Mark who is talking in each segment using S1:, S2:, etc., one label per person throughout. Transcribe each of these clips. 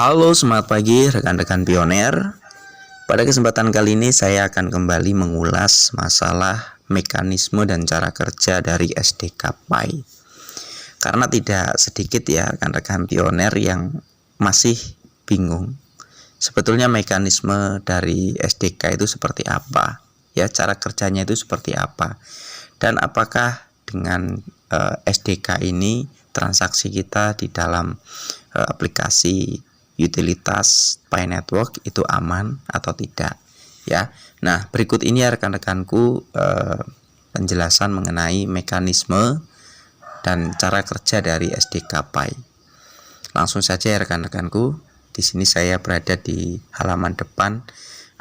S1: Halo, semangat pagi rekan-rekan pioner. Pada kesempatan kali ini saya akan kembali mengulas masalah mekanisme dan cara kerja dari SDK Pi. Karena tidak sedikit ya rekan-rekan pioner yang masih bingung. Sebetulnya mekanisme dari SDK itu seperti apa? Ya, cara kerjanya itu seperti apa? Dan apakah dengan SDK ini transaksi kita di dalam aplikasi utilitas Pi Network itu aman atau tidak ya. Nah, berikut ini ya rekan-rekanku penjelasan mengenai mekanisme dan cara kerja dari SDK Pi. Langsung saja ya rekan-rekanku. Di sini saya berada di halaman depan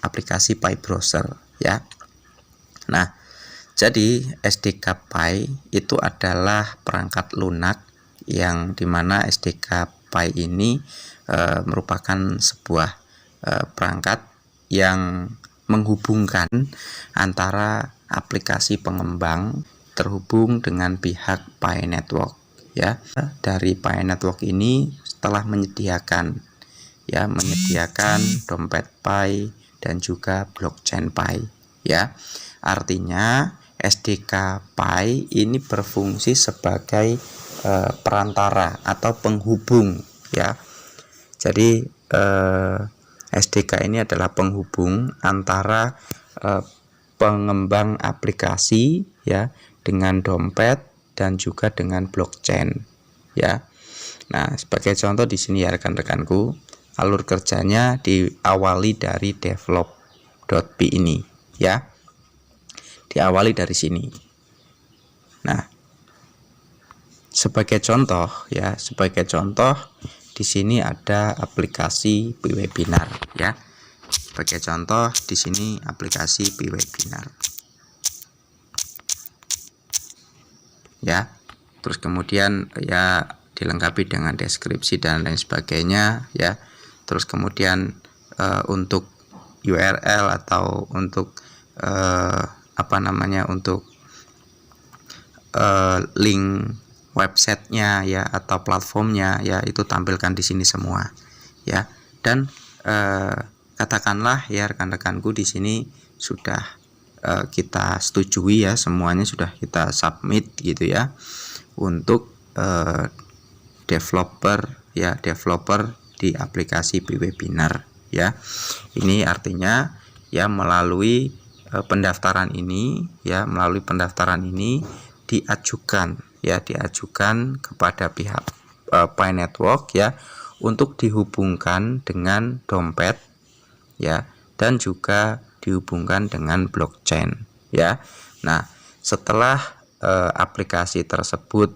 S1: aplikasi Pi Browser ya. Nah, jadi SDK Pi itu adalah perangkat lunak yang dimana SDK Pi ini merupakan sebuah perangkat yang menghubungkan antara aplikasi pengembang terhubung dengan pihak Pi Network ya. Dari Pi Network ini telah menyediakan dompet Pi dan juga blockchain Pi ya. Artinya SDK Pi ini berfungsi sebagai perantara atau penghubung ya. Jadi SDK ini adalah penghubung antara pengembang aplikasi ya dengan dompet dan juga dengan blockchain ya. Nah, sebagai contoh di sini ya rekan-rekanku, alur kerjanya diawali dari develop.pi ini ya. Diawali dari sini. Nah, sebagai contoh di sini ada aplikasi Pi Webinar ya. Sebagai contoh di sini aplikasi Pi Webinar. Ya. Terus kemudian ya dilengkapi dengan deskripsi dan lain sebagainya ya. Terus kemudian untuk URL atau untuk untuk link websitenya ya atau platformnya ya itu tampilkan di sini semua ya. Dan katakanlah ya rekan-rekanku di sini sudah kita setujui ya, semuanya sudah kita submit gitu ya untuk developer di aplikasi Pi Webinar ya. Ini artinya ya melalui pendaftaran ini diajukan kepada pihak Pi Network ya untuk dihubungkan dengan dompet ya dan juga dihubungkan dengan blockchain ya. Nah, setelah aplikasi tersebut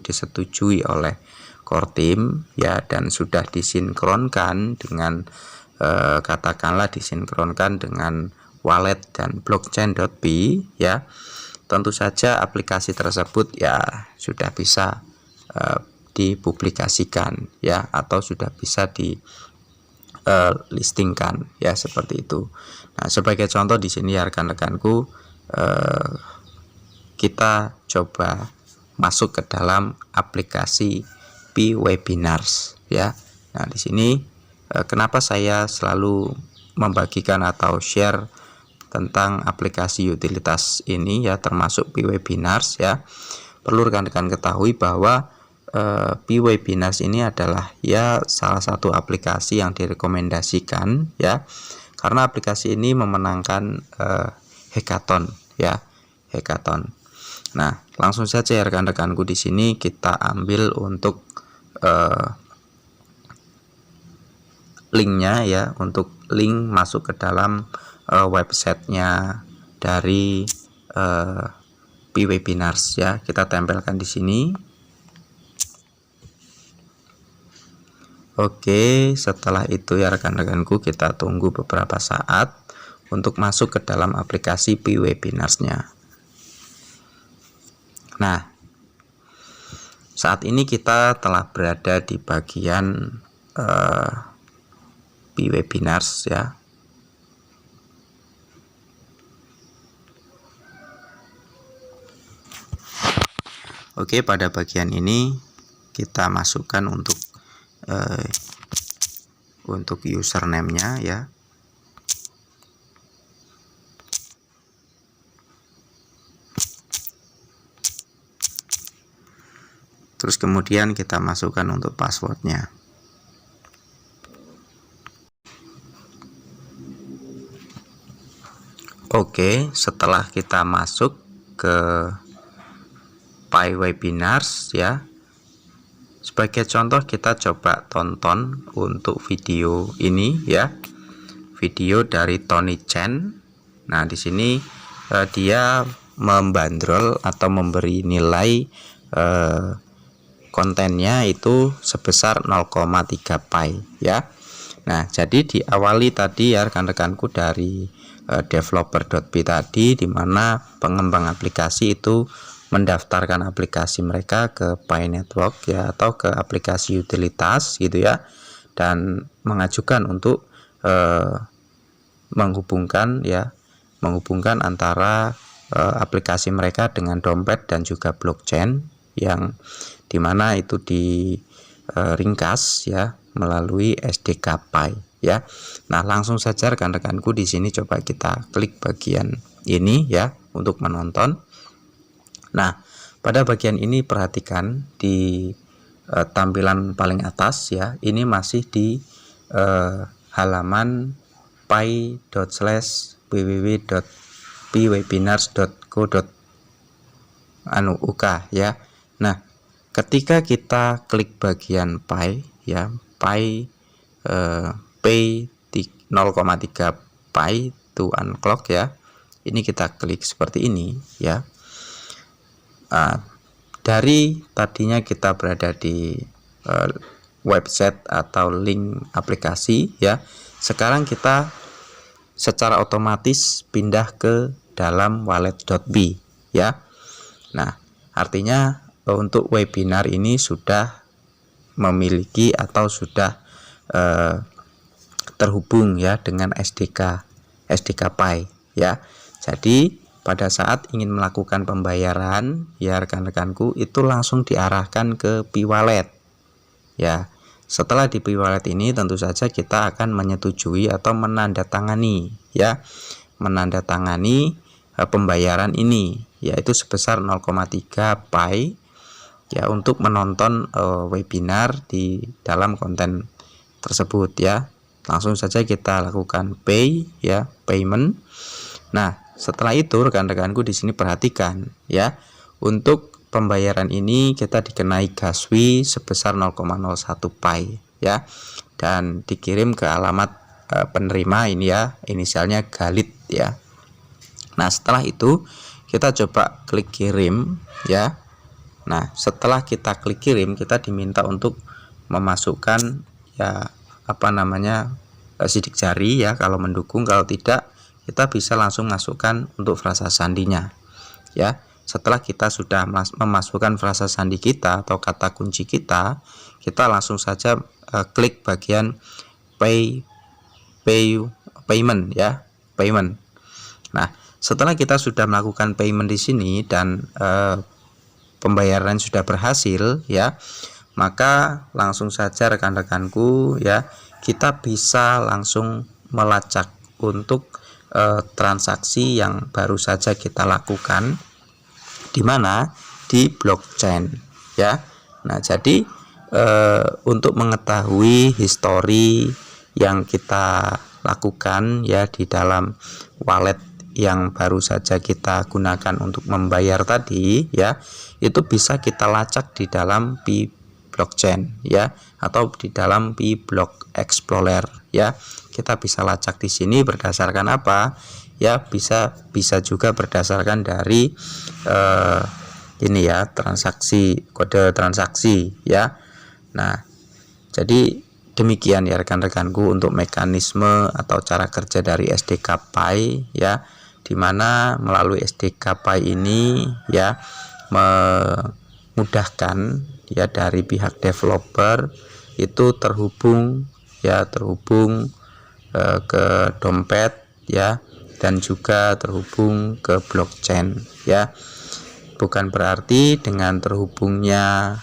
S1: disetujui oleh core team ya dan sudah disinkronkan dengan katakanlah disinkronkan dengan wallet dan blockchain.pi ya, tentu saja aplikasi tersebut ya sudah bisa dipublikasikan ya atau sudah bisa di listingkan ya seperti itu. Nah, sebagai contoh di sini ya rekan-rekanku, kita coba masuk ke dalam aplikasi Pi Webinars ya. Nah, di sini kenapa saya selalu membagikan atau share tentang aplikasi utilitas ini ya, termasuk Pi Webinars ya. Perlu rekan-rekan ketahui bahwa Pi Webinars ini adalah ya salah satu aplikasi yang direkomendasikan ya, karena aplikasi ini memenangkan hackathon ya, hackathon. Nah, langsung saja ya rekan-rekanku, di sini kita ambil untuk linknya ya, untuk link masuk ke dalam websitenya dari Pi Webinars ya, kita tempelkan di sini. Oke, setelah itu ya rekan-rekanku, kita tunggu beberapa saat untuk masuk ke dalam aplikasi Pi Webinars-nya. Nah, saat ini kita telah berada di bagian Pi Webinars ya. Oke, pada bagian ini kita masukkan untuk untuk username-nya ya. Terus kemudian kita masukkan untuk passwordnya. Oke, setelah kita masuk ke Pi Webinars ya, sebagai contoh kita coba tonton untuk video ini ya, video dari Tony Chen. Nah, di sini dia membandrol atau memberi nilai kontennya itu sebesar 0,3 Pi ya. Nah, jadi diawali tadi ya rekan-rekanku dari developer.pi tadi, di mana pengembang aplikasi itu mendaftarkan aplikasi mereka ke Pi Network ya, atau ke aplikasi utilitas gitu ya, dan mengajukan untuk menghubungkan antara aplikasi mereka dengan dompet dan juga blockchain, yang dimana itu diringkas ya melalui SDK Pi ya. Nah, langsung saja rekan-rekanku di sini coba kita klik bagian ini ya untuk menonton. Nah, pada bagian ini perhatikan di tampilan paling atas ya, ini masih di halaman pi.www.piwebinars.co.uk ya. Nah, ketika kita klik bagian Pi ya, Pi Pay 0,3 Pi to unclock ya, ini kita klik seperti ini ya. Dari tadinya kita berada di website atau link aplikasi ya, sekarang kita secara otomatis pindah ke dalam wallet.bi ya. Nah, artinya untuk webinar ini sudah memiliki atau sudah terhubung ya dengan SDK Pi ya. Jadi pada saat ingin melakukan pembayaran ya rekan-rekanku, itu langsung diarahkan ke Pi Wallet ya. Setelah di Pi Wallet ini tentu saja kita akan menyetujui atau menandatangani ya, pembayaran ini, yaitu sebesar 0,3 Pi ya, untuk menonton webinar di dalam konten tersebut ya. Langsung saja kita lakukan pay ya, payment. Nah, setelah itu rekan-rekanku di sini perhatikan ya, untuk pembayaran ini kita dikenai gas fee sebesar 0,01 Pi ya, dan dikirim ke alamat penerima ini ya, inisialnya Galit ya. Nah, setelah itu kita coba klik kirim ya. Nah, setelah kita klik kirim, kita diminta untuk memasukkan ya sidik jari ya kalau mendukung. Kalau tidak, kita bisa langsung masukkan untuk frasa sandinya ya. Setelah kita sudah memasukkan frasa sandi kita atau kata kunci kita langsung saja klik bagian payment ya, payment. Nah, setelah kita sudah melakukan payment di sini dan pembayaran sudah berhasil ya, maka langsung saja rekan-rekanku ya, kita bisa langsung melacak untuk transaksi yang baru saja kita lakukan, di mana di blockchain ya. Nah, jadi untuk mengetahui histori yang kita lakukan ya di dalam wallet yang baru saja kita gunakan untuk membayar tadi ya, itu bisa kita lacak di dalam Pi blockchain ya, atau di dalam Pi Block Explorer ya. Kita bisa lacak di sini berdasarkan apa ya, bisa juga berdasarkan dari ini ya, kode transaksi ya. Nah, jadi demikian ya rekan-rekanku untuk mekanisme atau cara kerja dari SDK Pi ya, dimana melalui SDK Pi ini ya memudahkan ya dari pihak developer itu terhubung ke dompet ya, dan juga terhubung ke blockchain ya. Bukan berarti dengan terhubungnya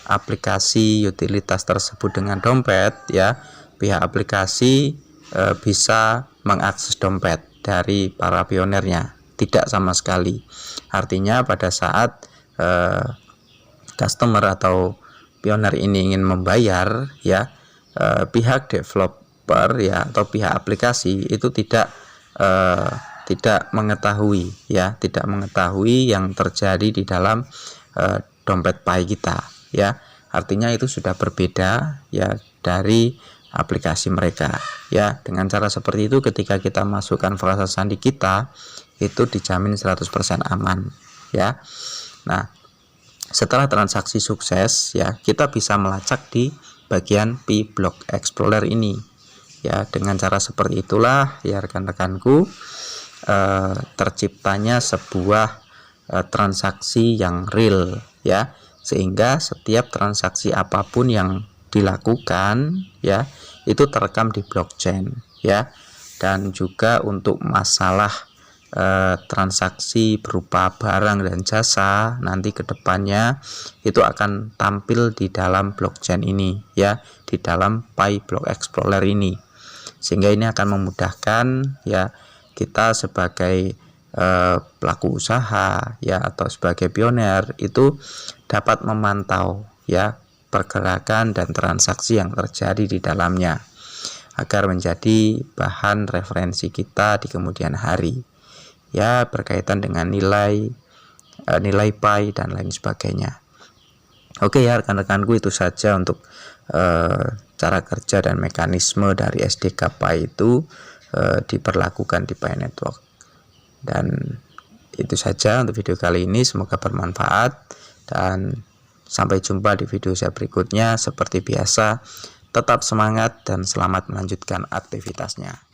S1: aplikasi utilitas tersebut dengan dompet, ya, pihak aplikasi bisa mengakses dompet dari para pionernya. Tidak sama sekali. Artinya pada saat customer atau pioner ini ingin membayar, ya, pihak developer, ya, atau pihak aplikasi itu tidak mengetahui, ya, tidak mengetahui yang terjadi di dalam dompet Pi kita, ya. Artinya itu sudah berbeda, ya, dari aplikasi mereka, ya. Dengan cara seperti itu, ketika kita masukkan frasa sandi kita, itu dijamin 100% aman, ya. Nah, setelah transaksi sukses, ya, kita bisa melacak di bagian Pi Block Explorer ini, ya. Dengan cara seperti itulah, ya, rekan-rekanku, terciptanya sebuah transaksi yang real, ya, sehingga setiap transaksi apapun yang dilakukan, ya, itu terekam di blockchain, ya. Dan juga untuk masalah transaksi berupa barang dan jasa nanti kedepannya itu akan tampil di dalam blockchain ini, ya, di dalam Pi Block Explorer ini, sehingga ini akan memudahkan, ya, kita sebagai pelaku usaha, ya, atau sebagai pioner itu dapat memantau, ya, pergerakan dan transaksi yang terjadi di dalamnya agar menjadi bahan referensi kita di kemudian hari, ya, berkaitan dengan nilai Pi dan lain sebagainya. Oke, ya, rekan-rekanku, itu saja untuk cara kerja dan mekanisme dari SDK Pi itu diperlakukan di Pi Network. Dan itu saja untuk video kali ini, semoga bermanfaat dan sampai jumpa di video saya berikutnya. Seperti biasa, tetap semangat dan selamat melanjutkan aktivitasnya.